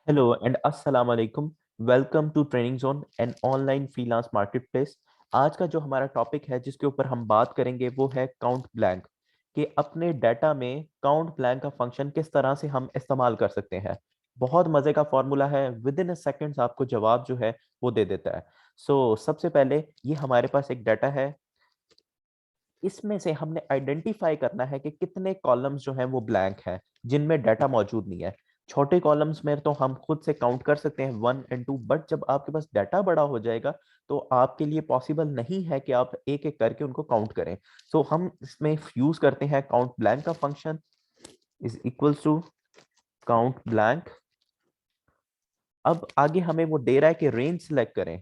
Hello and अस्सलाम वालेकुम। Welcome to training zone and online freelance marketplace. आज का जो हमारा टॉपिक है जिसके ऊपर हम बात करेंगे वो है काउंट ब्लैंक, कि अपने डाटा में काउंट ब्लैंक का फंक्शन किस तरह से हम इस्तेमाल कर सकते हैं। बहुत मजे का फॉर्मूला है, विद इन सेकेंड्स आपको जवाब जो है वो दे देता है। सबसे पहले ये हमारे पास एक डाटा है, इसमें से हमने आइडेंटिफाई करना है कि कितने कॉलम्स जो हैं वो ब्लैंक हैं जिनमें डाटा मौजूद नहीं है। छोटे कॉलम्स में तो हम खुद से काउंट कर सकते हैं 1 और 2, बट जब आपके पास डाटा बड़ा हो जाएगा तो आपके लिए पॉसिबल नहीं है कि आप एक एक करके उनको काउंट करें। हम इसमें यूज करते हैं काउंट ब्लैंक का function is equals to count blank. अब आगे हमें वो दे रहा है कि रेंज सिलेक्ट करें।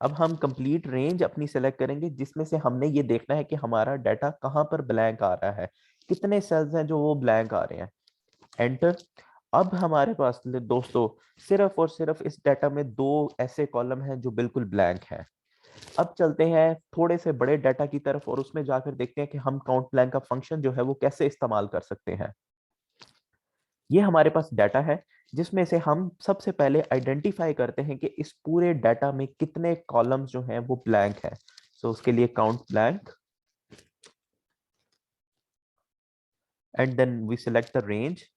अब हम कंप्लीट रेंज अपनी सेलेक्ट करेंगे जिसमें से हमने ये देखना है कि हमारा डाटा कहाँ पर ब्लैंक आ रहा है, कितने सेल्स हैं जो वो ब्लैंक आ रहे हैं। एंटर। अब हमारे पास दोस्तों सिर्फ और सिर्फ इस डाटा में दो ऐसे कॉलम हैं जो बिल्कुल ब्लैंक हैं। अब चलते हैं थोड़े से बड़े डाटा की तरफ और उसमें जाकर देखते हैं कि हम काउंट ब्लैंक का फंक्शन जो है वो कैसे इस्तेमाल कर सकते हैं। ये हमारे पास डाटा है जिसमें से हम सबसे पहले आइडेंटिफाई करते हैं कि इस पूरे डाटा में कितने कॉलम्स जो हैं वो ब्लैंक है। उसके लिए count blank and then we select the range.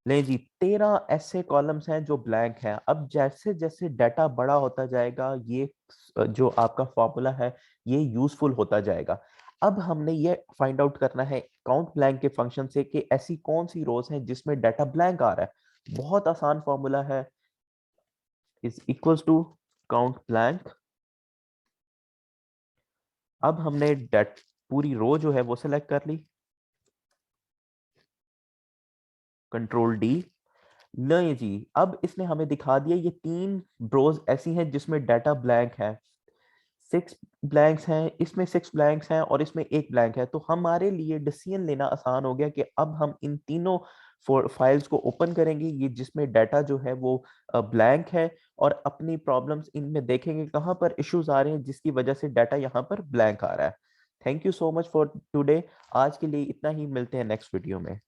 ले जी, 13 ऐसे कॉलम्स हैं जो ब्लैंक हैं। अब जैसे जैसे डाटा बड़ा होता जाएगा ये जो आपका फॉर्मूला है ये यूजफुल होता जाएगा। अब हमने ये फाइंड आउट करना है काउंट ब्लैंक के फंक्शन से कि ऐसी कौन सी रोज हैं जिसमें डाटा ब्लैंक आ रहा है। बहुत आसान फॉर्मूला है, is equals to count blank. अब हमने डेट पूरी रो जो है वो सिलेक्ट कर ली, कंट्रोल डी। नहीं जी, अब इसने हमें दिखा दिया ये 3 रोज ऐसी हैं जिसमें डाटा ब्लैंक है। 6 ब्लैंक्स हैं, इसमें 6 ब्लैंक्स हैं और इसमें एक ब्लैंक है। तो हमारे लिए डिसीजन लेना आसान हो गया कि अब हम इन तीनों फाइल्स को ओपन करेंगे ये जिसमें डाटा जो है वो ब्लैंक है, और अपनी प्रॉब्लम्स इनमें देखेंगे कहाँ पर इश्यूज आ रहे हैं जिसकी वजह से डाटा यहाँ पर ब्लैंक आ रहा है। Thank you so much for today. आज के लिए इतना ही, मिलते हैं नेक्स्ट वीडियो में।